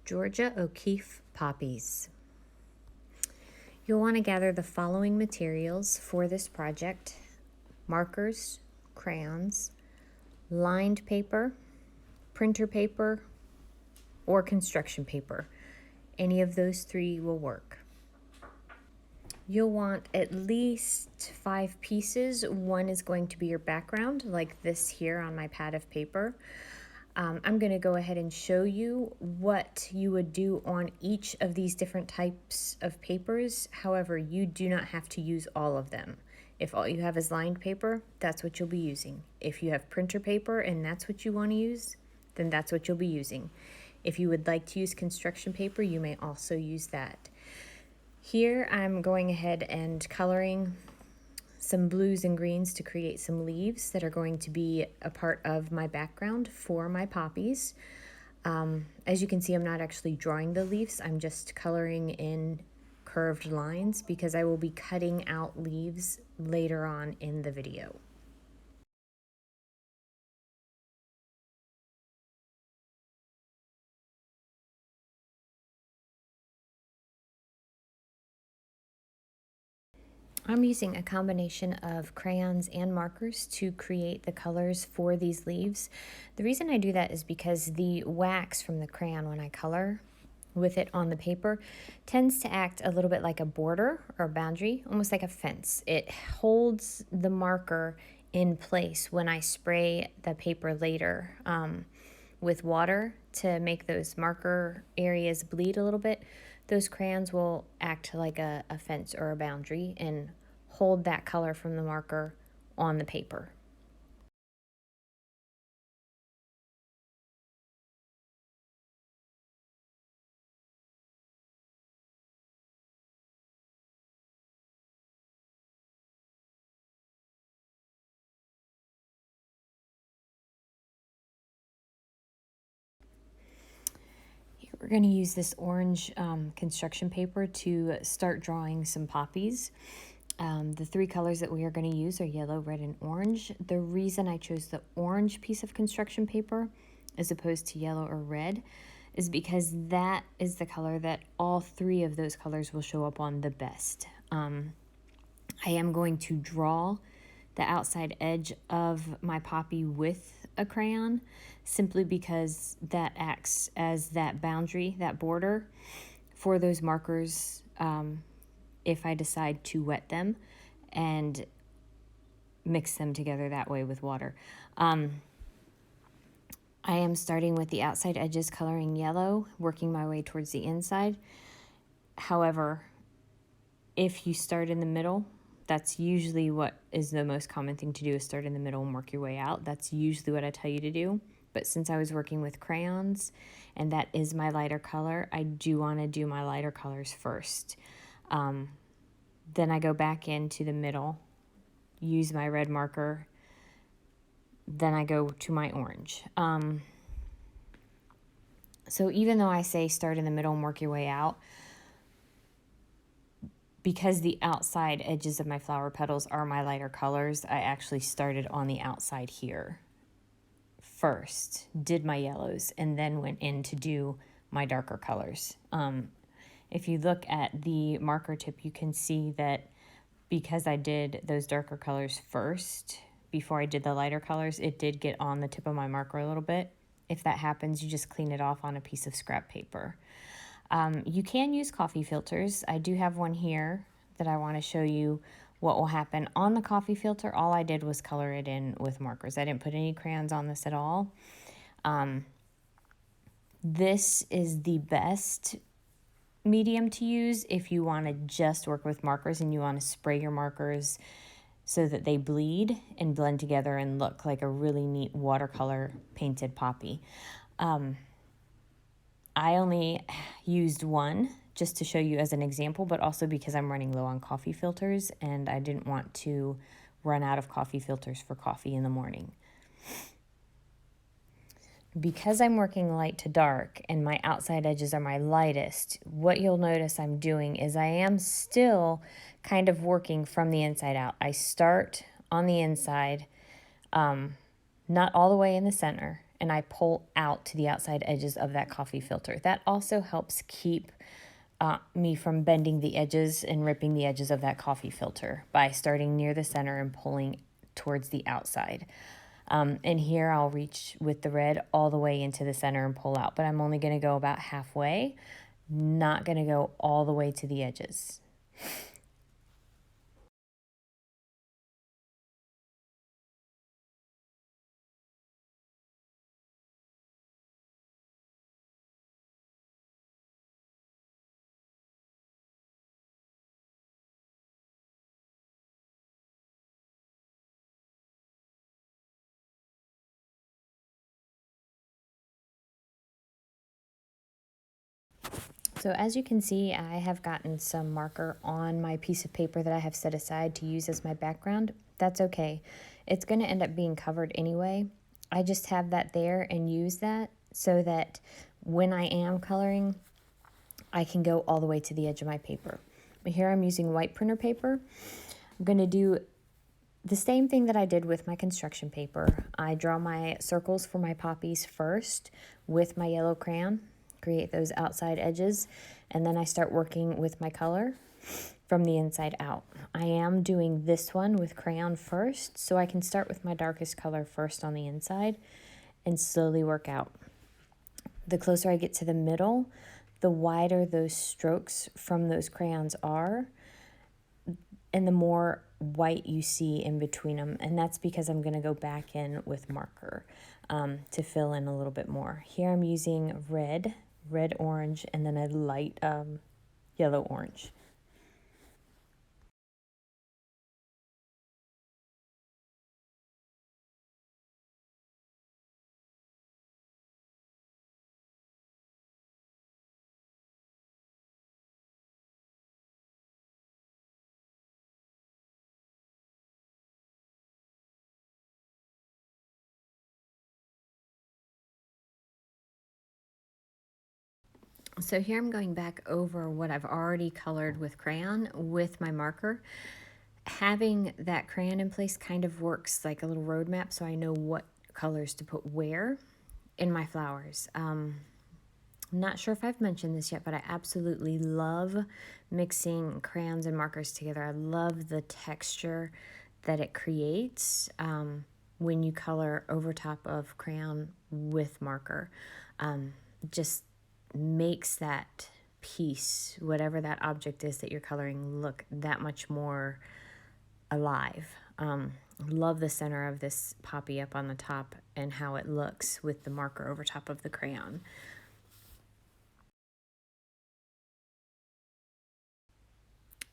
Georgia O'Keeffe poppies. You'll want to gather the following materials for this project: markers, crayons, lined paper, printer paper, or construction paper. Any of those three will work. You'll want at least 5 pieces. One is going to be your background, like this here on my pad of paper. I'm going to go ahead and show you what you would do on each of these different types of papers. However, you do not have to use all of them. If all you have is lined paper, that's what you'll be using. If you have printer paper and that's what you want to use, then that's what you'll be using. If you would like to use construction paper, you may also use that. Here I'm going ahead and coloring some blues and greens to create some leaves that are going to be a part of my background for my poppies. As you can see, I'm not actually drawing the leaves, I'm just coloring in curved lines because I will be cutting out leaves later on in the video. I'm using a combination of crayons and markers to create the colors for these leaves. The reason I do that is because the wax from the crayon, when I color with it on the paper, tends to act a little bit like a border or a boundary, almost like a fence. It holds the marker in place when I spray the paper later with water to make those marker areas bleed a little bit. Those crayons will act like a fence or a boundary and hold that color from the marker on the paper. We're going to use this orange construction paper to start drawing some poppies. The 3 colors that we are going to use are yellow, red, and orange. The reason I chose the orange piece of construction paper as opposed to yellow or red is because that is the color that all 3 of those colors will show up on the best. I am going to draw the outside edge of my poppy with a crayon simply because that acts as that boundary, that border for those markers if I decide to wet them and mix them together that way with water. I am starting with the outside edges coloring yellow, working my way towards the inside. However, if you start in the middle, that's usually what is the most common thing to do, is start in the middle and work your way out. That's usually what I tell you to do. But since I was working with crayons and that is my lighter color, I do want to do my lighter colors first. Then I go back into the middle, use my red marker, then I go to my orange. So even though I say start in the middle and work your way out, because the outside edges of my flower petals are my lighter colors, I actually started on the outside here first, did my yellows, and then went in to do my darker colors. If you look at the marker tip, you can see that because I did those darker colors first, before I did the lighter colors, it did get on the tip of my marker a little bit. If that happens, you just clean it off on a piece of scrap paper. You can use coffee filters. I do have one here that I want to show you what will happen. On the coffee filter, all I did was color it in with markers. I didn't put any crayons on this at all. This is the best medium to use if you want to just work with markers and you want to spray your markers so that they bleed and blend together and look like a really neat watercolor painted poppy. I only used one just to show you as an example, but also because I'm running low on coffee filters and I didn't want to run out of coffee filters for coffee in the morning. Because I'm working light to dark and my outside edges are my lightest, what you'll notice I'm doing is I am still kind of working from the inside out. I start on the inside, not all the way in the center, and I pull out to the outside edges of that coffee filter. That also helps keep me from bending the edges and ripping the edges of that coffee filter by starting near the center and pulling towards the outside. And here I'll reach with the red all the way into the center and pull out, but I'm only going to go about halfway, not going to go all the way to the edges. So as you can see, I have gotten some marker on my piece of paper that I have set aside to use as my background. That's okay. It's going to end up being covered anyway. I just have that there and use that so that when I am coloring, I can go all the way to the edge of my paper. But here I'm using white printer paper. I'm going to do the same thing that I did with my construction paper. I draw my circles for my poppies first with my yellow crayon, create those outside edges, and then I start working with my color from the inside out. I am doing this one with crayon first, so I can start with my darkest color first on the inside and slowly work out. The closer I get to the middle, the wider those strokes from those crayons are, and the more white you see in between them. And that's because I'm going to go back in with marker to fill in a little bit more. Here I'm using red, orange, and then a light yellow orange. So here I'm going back over what I've already colored with crayon with my marker. Having that crayon in place kind of works like a little roadmap, so I know what colors to put where in my flowers. I'm not sure if I've mentioned this yet, but I absolutely love mixing crayons and markers together. I love the texture that it creates when you color over top of crayon with marker. Just makes that piece, whatever that object is that you're coloring, look that much more alive. Love the center of this poppy up on the top and how it looks with the marker over top of the crayon.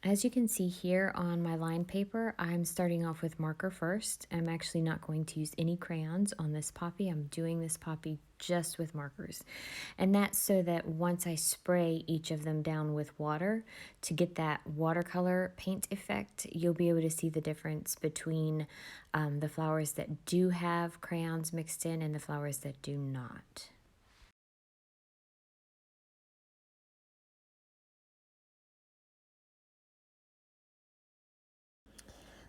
As you can see here on my line paper, I'm starting off with marker first. I'm actually not going to use any crayons on this poppy. I'm doing this poppy just with markers. And that's so that once I spray each of them down with water to get that watercolor paint effect, you'll be able to see the difference between the flowers that do have crayons mixed in and the flowers that do not.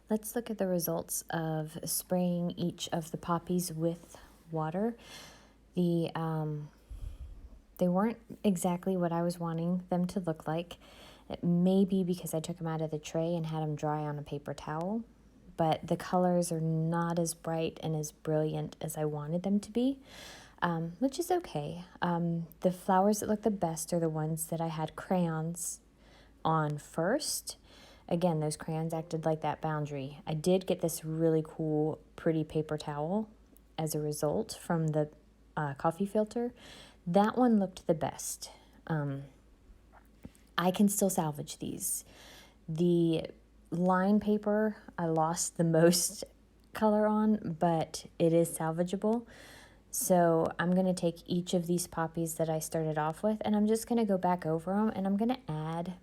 Let's look at the results of spraying each of the poppies with water. They weren't exactly what I was wanting them to look like. It may be because I took them out of the tray and had them dry on a paper towel, but the colors are not as bright and as brilliant as I wanted them to be, which is okay. The flowers that look the best are the ones that I had crayons on first. Again, those crayons acted like that boundary. I did get this really cool, pretty paper towel as a result from the coffee filter. That one looked the best. I can still salvage these. The line paper, I lost the most color on, but it is salvageable. So I'm going to take each of these poppies that I started off with, and I'm just going to go back over them, and I'm going to add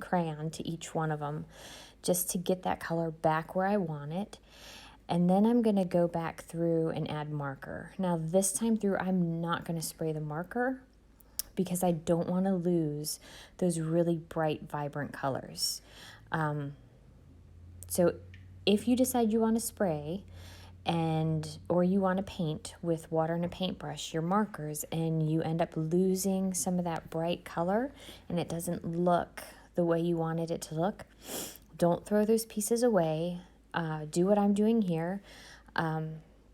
crayon to each one of them just to get that color back where I want it. And then I'm going to go back through and add marker. Now this time through, I'm not going to spray the marker because I don't want to lose those really bright, vibrant colors. So if you decide you want to spray or you want to paint with water and a paintbrush your markers, and you end up losing some of that bright color and it doesn't look the way you wanted it to look, don't throw those pieces away. Do what I'm doing here.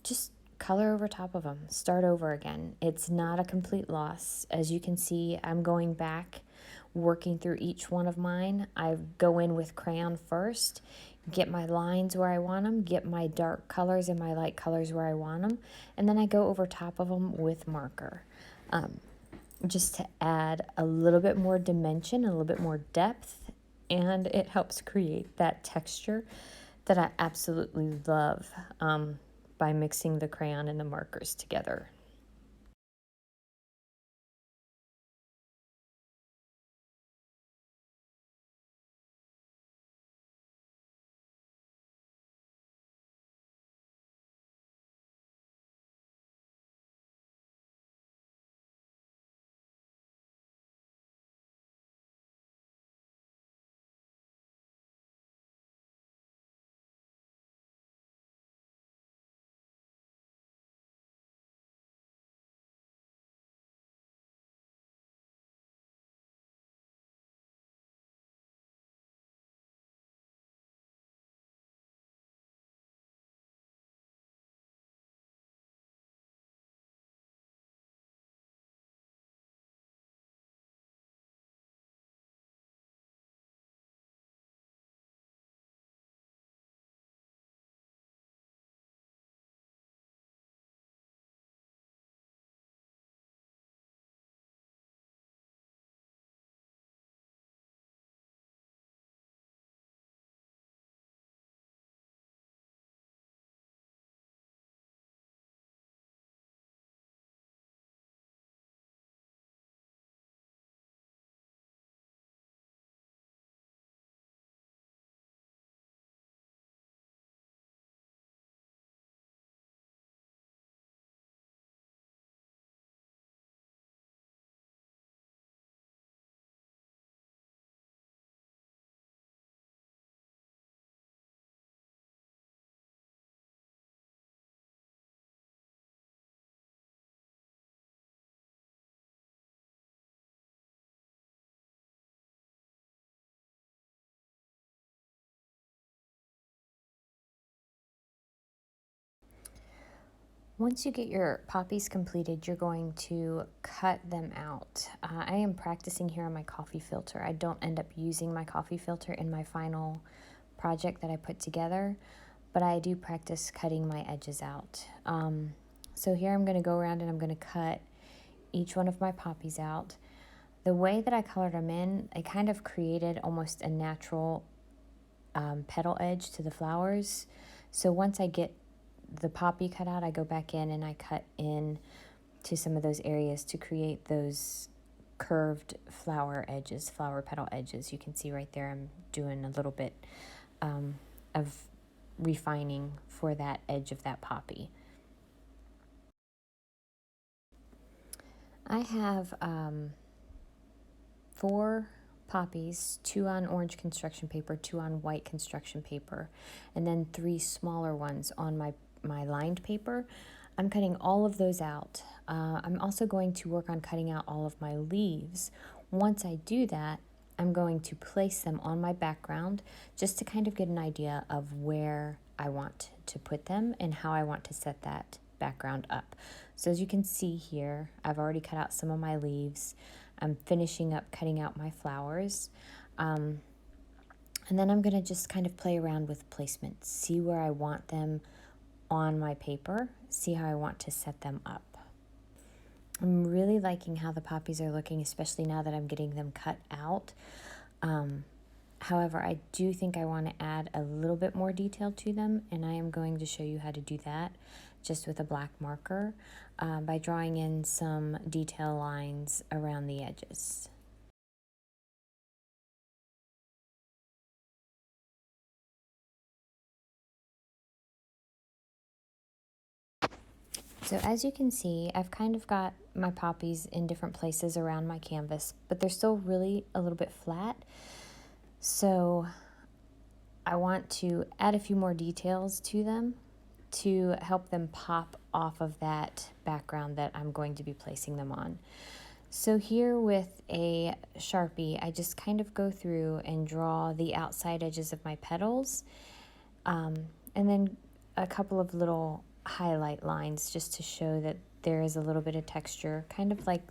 Just color over top of them. Start over again. It's not a complete loss. As you can see, I'm going back, working through each one of mine. I go in with crayon first, get my lines where I want them, get my dark colors and my light colors where I want them, and then I go over top of them with marker, just to add a little bit more dimension, a little bit more depth, and it helps create that texture that I absolutely love, by mixing the crayon and the markers together. Once you get your poppies completed, you're going to cut them out. I am practicing here on my coffee filter. I don't end up using my coffee filter in my final project that I put together, but I do practice cutting my edges out. So here I'm going to go around and I'm going to cut each one of my poppies out. The way that I colored them in, I kind of created almost a natural petal edge to the flowers. So once I get the poppy cut out, I go back in and I cut in to some of those areas to create those curved flower edges, flower petal edges. You can see right there I'm doing a little bit of refining for that edge of that poppy. I have 4 poppies, 2 on orange construction paper, 2 on white construction paper, and then 3 smaller ones on my lined paper. I'm cutting all of those out. I'm also going to work on cutting out all of my leaves. Once I do that, I'm going to place them on my background just to kind of get an idea of where I want to put them and how I want to set that background up. So as you can see here, I've already cut out some of my leaves. I'm finishing up cutting out my flowers. And then I'm going to just kind of play around with placement, see where I want them on my paper, see how I want to set them up. I'm really liking how the poppies are looking, especially now that I'm getting them cut out. However, I do think I want to add a little bit more detail to them, and I am going to show you how to do that just with a black marker by drawing in some detail lines around the edges. So as you can see, I've kind of got my poppies in different places around my canvas, but they're still really a little bit flat. So I want to add a few more details to them. to help them pop off of that background that I'm going to be placing them on. So here with a Sharpie, I just kind of go through and draw the outside edges of my petals, and then a couple of little highlight lines just to show that there is a little bit of texture, kind of like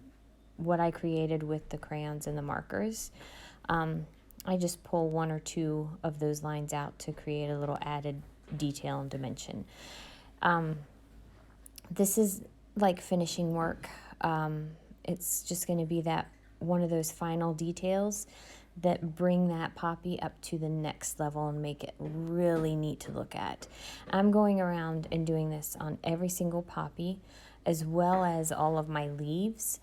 what I created with the crayons and the markers. I just pull one or two of those lines out to create a little added detail and dimension. This is like finishing work. It's just going to be that one of those final details that bring that poppy up to the next level and make it really neat to look at. I'm going around and doing this on every single poppy as well as all of my leaves.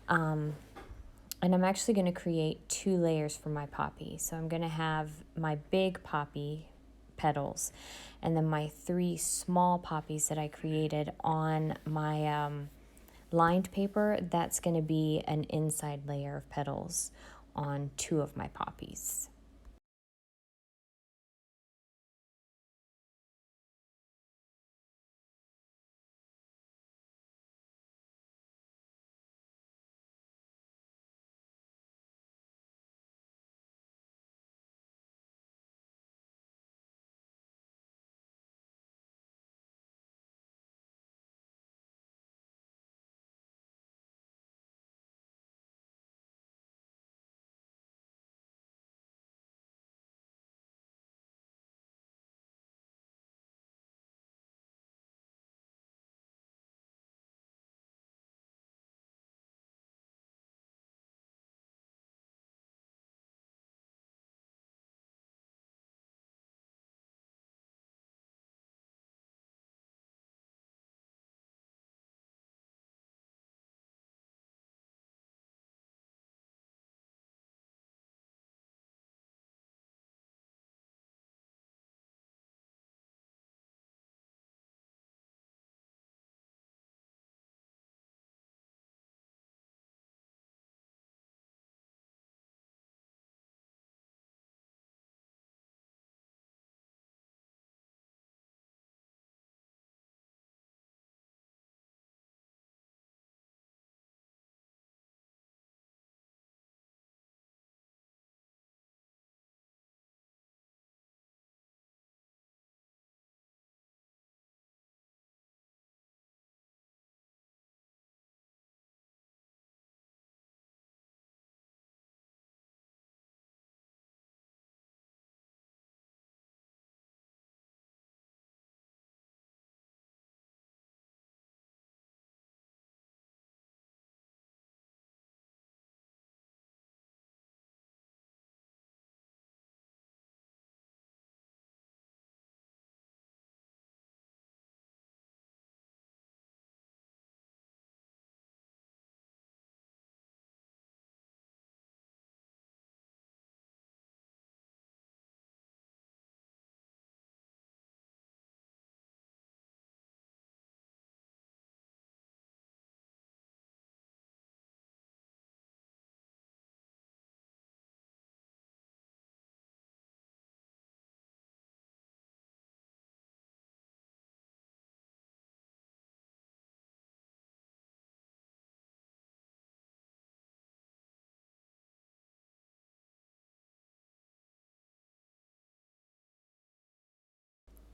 And I'm actually going to create 2 layers for my poppy. So I'm going to have my big poppy petals and then my 3 small poppies that I created on my lined paper. That's going to be an inside layer of petals on 2 of my poppies.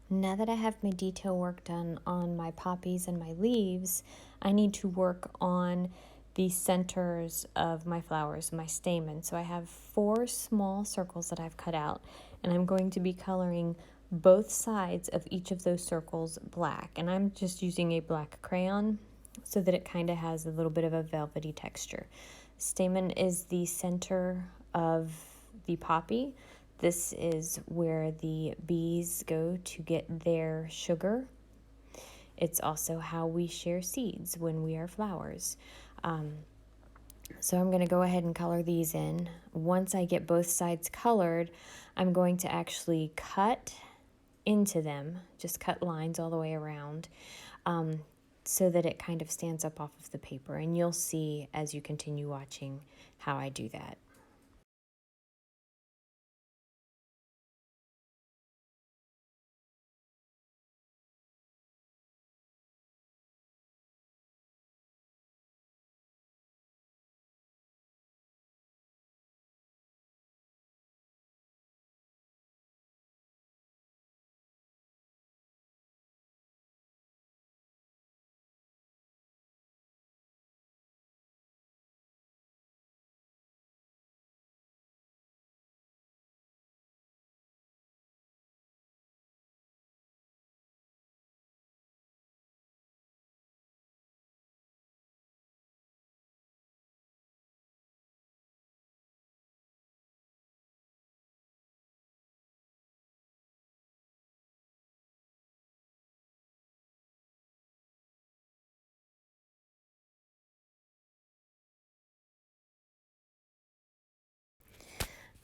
Now that I have my detail work done on my poppies and my leaves, I need to work on the centers of my flowers, my stamen. So I have 4 small circles that I've cut out, and I'm going to be coloring both sides of each of those circles black. And I'm just using a black crayon so that it kind of has a little bit of a velvety texture. Stamen is the center of the poppy. This is where the bees go to get their sugar. It's also how we share seeds when we are flowers. So I'm going to go ahead and color these in. Once I get both sides colored, I'm going to actually cut into them, just cut lines all the way around, so that it kind of stands up off of the paper. And you'll see as you continue watching how I do that.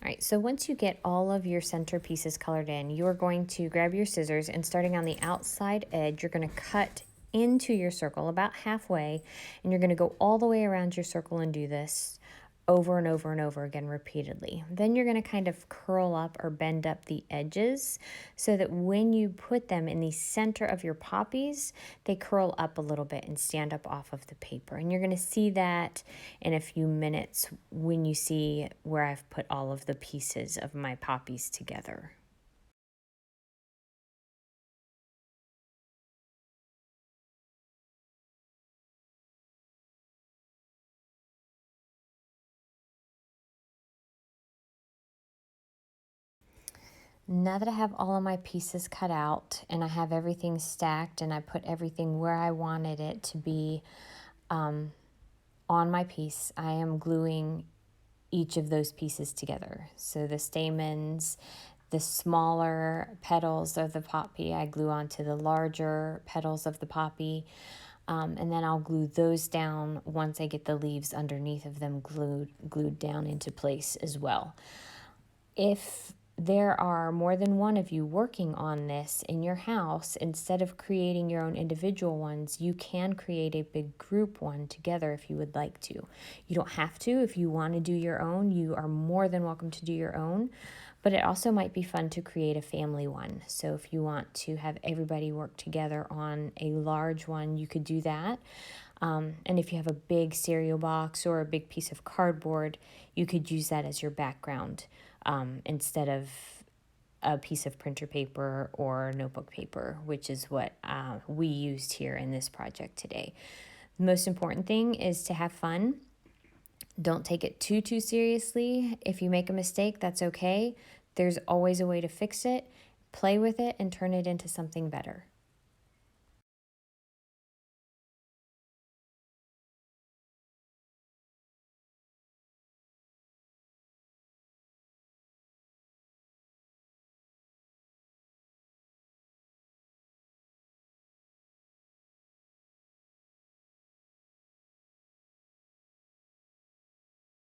All right, so once you get all of your center pieces colored in, you're going to grab your scissors and starting on the outside edge, you're going to cut into your circle about halfway, and you're going to go all the way around your circle and do this over and over and over again repeatedly. Then you're going to kind of curl up or bend up the edges so that when you put them in the center of your poppies, they curl up a little bit and stand up off of the paper. And you're going to see that in a few minutes when you see where I've put all of the pieces of my poppies together. Now that I have all of my pieces cut out and I have everything stacked and I put everything where I wanted it to be on my piece, I am gluing each of those pieces together. So the stamens, the smaller petals of the poppy, I glue onto the larger petals of the poppy. And then I'll glue those down once I get the leaves underneath of them glued down into place as well. If there are more than one of you working on this in your house, instead of creating your own individual ones, you can create a big group one together if you would like to. You don't have to. If you want to do your own, you are more than welcome to do your own. But it also might be fun to create a family one. So if you want to have everybody work together on a large one, you could do that. And if you have a big cereal box or a big piece of cardboard, you could use that as your background instead of a piece of printer paper or notebook paper, which is what we used here in this project today. The most important thing is to have fun. Don't take it too seriously. If you make a mistake, that's okay. There's always a way to fix it. Play with it and turn it into something better.